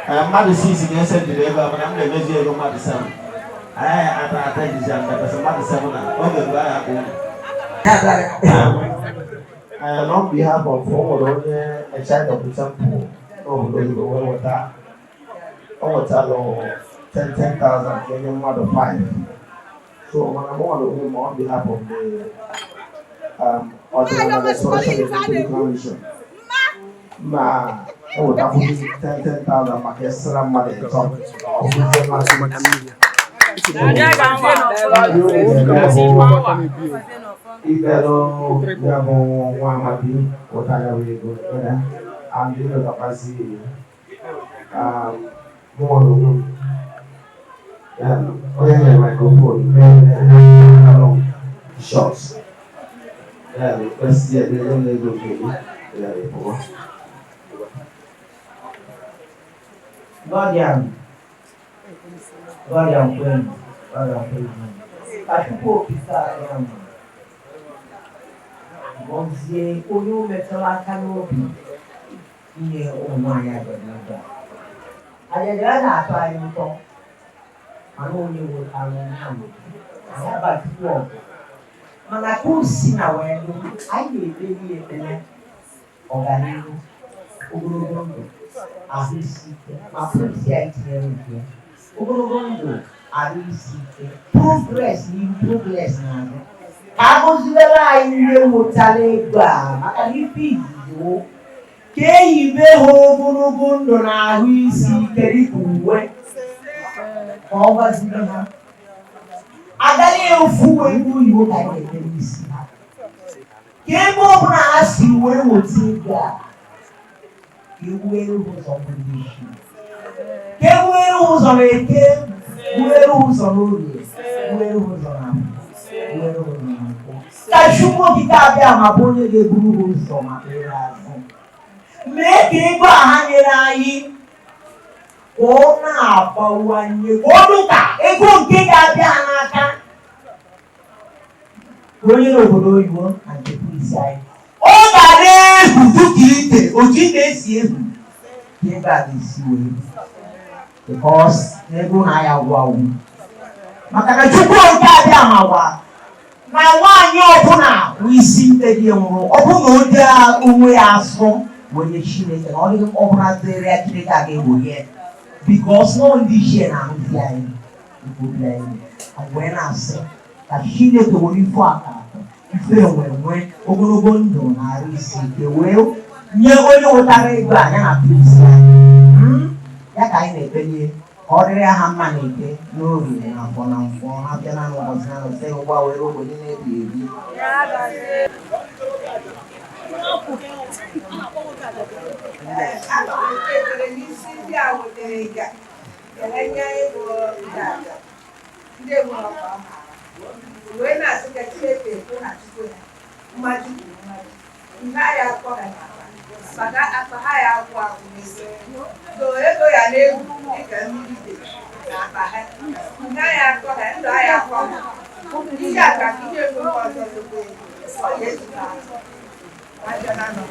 mmadụ si isi ga-ese jiri ego mana m na-emezi ego mmadụ 7 anyị ata jizi anda kasi mmadụ 7 na oge bụ anyị akpụ on behalf of onye a child of the temple n'obodo oyibo wee weta o wetalụ 10,000 onye mmadụ 5 so mana mmadụ onye ma on behalf of the ọdịnala restoration education commission ma ewetakwụ 10,000 maka ịsịra mmadụ ịtọ Ibero yabo wamadi otaya wego ena andilo kapasi mono oya microphone shots first year they don't go to Guardian friend Acho que vamos dizer, o número está lá canobi e o mais agora. Aí agora a tua então, a não eu vou estar no nome, aí a batida, mas na cursinha o aí ele né, organismo, o grupo, a visita, a polícia tinha o grupo, a visita, progress nada. Agozibela ile motalegba maka ifizo ke ibe ho ogologo ndụ na ahụ isi keri uwe ọgazibela agaghị efu ego iwu ka ga-eme isi ka ebe ọ bụla ha si wee weta ego a ewere ụzọ isi ka ewere ụzọ na eke were ụzọ n'orie were ụzọ na Cachumbo que cabe a uma bolha de burro só materialização. Meque barranha aí, ona bauanhe, onuka, ego que cabe a nata. Bolha no bolo igual ante policiais. O gare butu kite, o kite esse erro. Que gare esse erro. Because nego na ya wau. Makaka chupo cabe a mawa. Na nwaanyị ọbụla isi ntedi nwụrụ ọbụna ụdị onwe ya asụ onye Chineke na ọdịghị ọbụla dịrị ya Chineke a ga-egboye bikos nọ ndị ichie na-ahụzi anyị obodo anyị wee na-asị ka Chineke were ife aka ife enwe ogologo ndụ na arụ isi ike wee nye onye ụtara ego anya na polisi anyị ya ka anyị na-ekpenye ọ dịrị ha mma na ike n'orie na afọ na mfọ ha bịa na n'ụbọchị na n'ụsị ụgbọ were obodo na-ebi ebi Maka apa haya kwa kumese do edo ya legu ika mmiri na apa ha nga ya kwa ha ndo ya kwa ndị aka ihe ego ọzọ logo o yesu na aja na no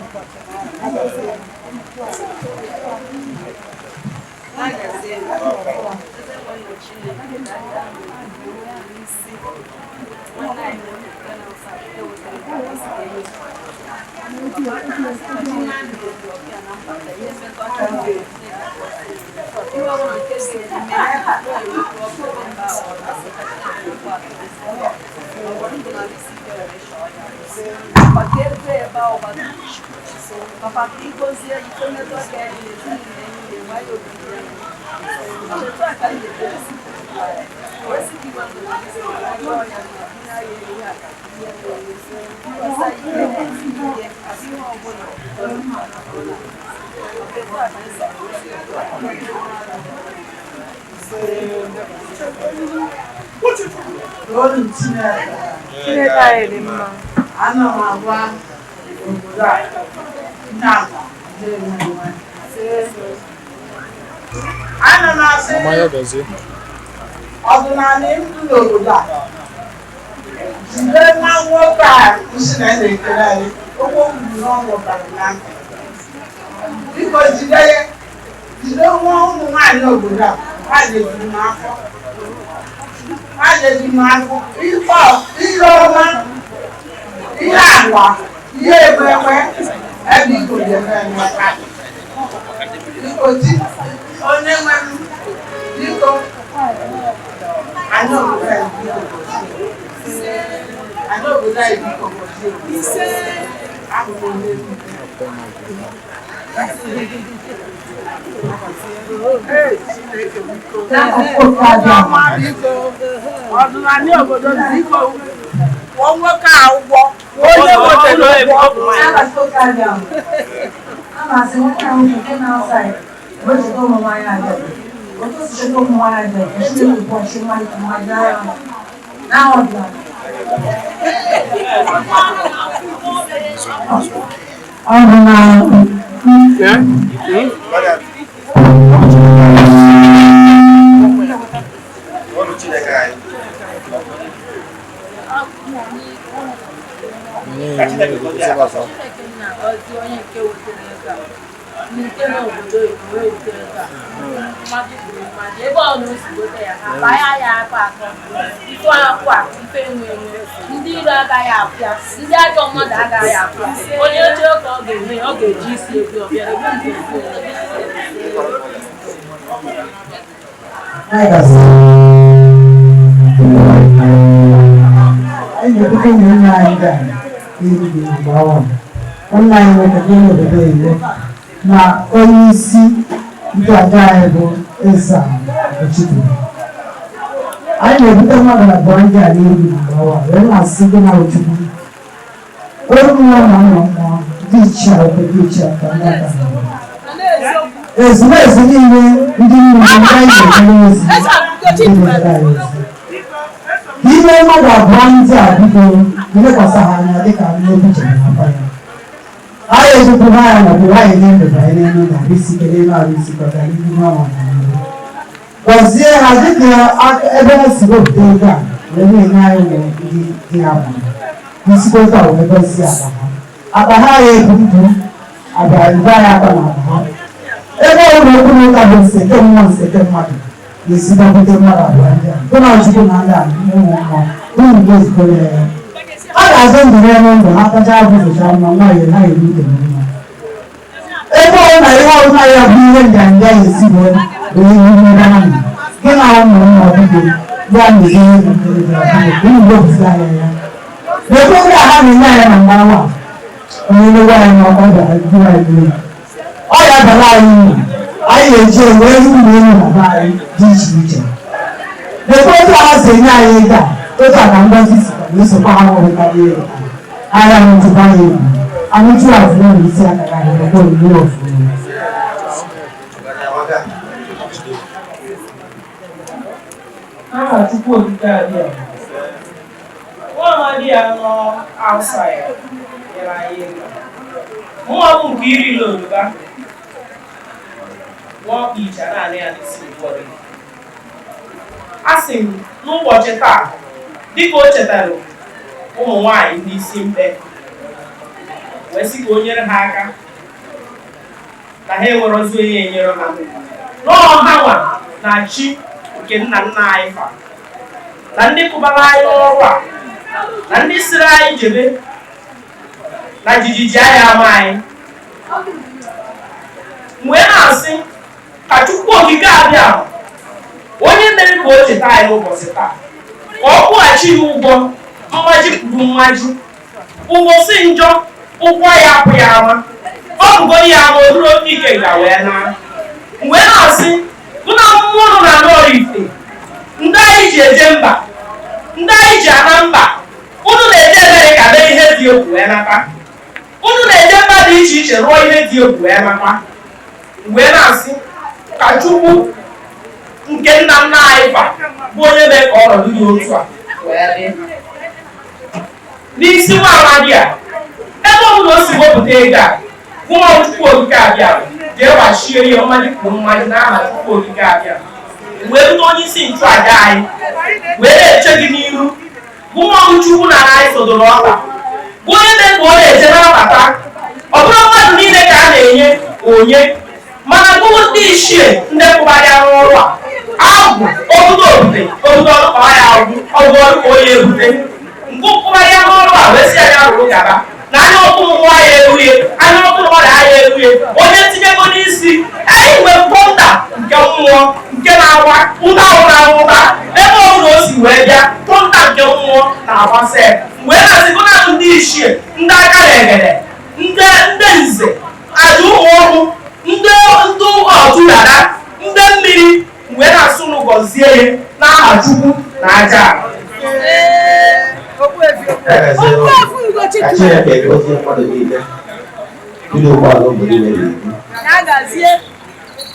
ọdịnala ndụ n'obodo a jide nwa nwoke a isi na-ekele anyị okwu mbụ n'ọnụ bara n'aka biko jide ya jide nwa ụmụ nwaanyị obodo a ha lejuru m afọ ihe ọma ihe agwa ihe egbe ebe iko ga-eme emeka ikoti onye nwe m biko anyị obodo anyị biko ahụhụ ọdụnanị obodo biko nwoke a ụgwọ onye nwetara ụgwọ amasị nwoke ahụ nke na-outside wejide ụmụ nwaanyị aja otu sicheta ụmụ nwaanyị aja esi ụbọ chi mmalite mmadụ agha n'aha ọdịnala nke n'obodo oyibo wetara taa mmadụ kwuru mmadụ ebe ọ na osi weta ya ha baya ya akpa atọ ife akwa ife enwe ndị iro agaghị apịa ndị ajọ mmadụ agaghị apịa onye oche ka ọ ga-eme ọ ga-eji isi ebi ọbịa ebe na onye isi nchụaja anyị bụ Eze Ochukwu. Anyị na-ebute mmadụ na bụọ ndị a n'ihu mgbe ọwa wee na-asị gị na Ochukwu onye nwa ma nọ mmụọ dị iche obodo dị iche ka mmata ezumezu niile ndị nne ndị anyị na-ekere ozi n'ime mmadụ abụọ ndị a bido ilekwasị ha anya dịka n'obi chere n'afọ ya anyị ejupụrụ anya na ọbụrụ anyị na-emeba anyị n'elu na isi kele na-arụ isi kọta n'ihu n'ọnwa gọzie ha dịka ebe ha si wepụta ego a wee na-enye anyị ụlọ ndị dị ha bụ n'isikọta wee gọzie akpa ha ya ebu ibu abịara ibe anyị akpa na akpa ha ebe ụlọ okwu na ụka bụ nseke mmụọ nseke mmadụ na-esi gbapụta mmadụ abụọ ndị a nke na Chukwu na ndị a ụmụ mmụọ ụmụ mgbe ezikọrọ ya a ga-azụ ndụ n'elu ndụ ha kacha abụzụcha mma nwanyị ha eri ike mma ebe ọ na ihe ọbụla ya bụ ihe ndịandị a esi wee ihe mmebe ahụ gị na ụmụ nna ọbụgo ya na ihe ụmụ wepụta anya ya n'ebe ndị a ha na-enye anya na mgbawa onye nlewe anya na ọkọ bịara duru anyị ọ ya bara anyị uru anyị ga-eji ewe ihe ụmụ enyi na be anyị dị iche iche n'ebe otu ha si enye anyị ego a otu a ka ngozi si n'isokwa ha nwere karịa ego agha ntụkwa ya egwu anụtụ afụrụ na isi akara anyị n'ebe oriri ofuru aha Chukwu okike abịa nwa amadi ya nọ outside nyere anyị ego mụnwa bụ nke iri n'oluba nwa ọkpa icha naanị ya n'isi ụfọdụ a sị m n'ụbọchị taa dịka o chetara ụmụ nwanyị ndị isi mkpe wee sị ka o nyere ha aka na ha enwere ozu onye enyere ha n'ọha nwa na chi nke nna nna anyị fa na ndị kụbara anyị ọrụ a na ndị siri anyị jebe na jijiji anyị ama anyị wee na-asị ka Chukwu okike abịa onye mere ka o cheta anyị n'ụbọchị taa ka ọ kwụghachi ya ụgwọ mmaji kwuru mmaji ụgwọ si njọ ụgwọ ya apụ ya ama ọ bụgo ya ama oruru oke ike ga wee na wee na-asị gụna mmụọ nọ na Nọrifite ndị anyị ji eje mba ndị anyị ji ana mba unu na-eje Amerịka mee ihe dị egwu wee nata unu na-eje mba dị iche iche rụọ ihe dị egwu wee nata wee na-asị ka Chukwu nke nna nna anyị fa bụ onye mee ka ọnọdụ dị otu a wee dị n'isi nwa amadi a ebe ọ bụla o si wepụta ego a nwa Chukwu okike abịa jee gbachie ihe mmadụ kwuru mmadụ n'aha Chukwu okike abịa wee rute onye isi nchụaja anyị wee na-eche gị n'iru bụ nwa Chukwu na anyị sodoro ọkpa bụ onye mee ka ọ na-eje n'abata ọ bụrụ mmadụ niile ka a na-enye onye mana bụrụ ndị ichie ndị kwụbara ya n'ọrụ a agwụ obodo ọlụkọ ya agwụ ọgwụ ọlụkọ onye ebute nke kwụbara ya n'ọrụ a wee si ya rụrụ gaba na anya ọkụ nwa ya erughị anya ọkụ ọrịa ya erughị onye tinyego n'isi anyị nwere pọnda nke mmụọ nke na-agwa ụda ahụ na-ahụta ebe ọ bụla o si wee bịa pọnda nke mmụọ na-agbasa wee na-asịgona ndị ichie ndị aka na-egede ndị nze aja ụmụ ọrụ ndị ọtụ dada ndị mmiri wee na-asụ ụlọ gọzie ya n'aha Chukwu na aja Chineke gozie mmadụ niile ndị ụgbọala obodo niile.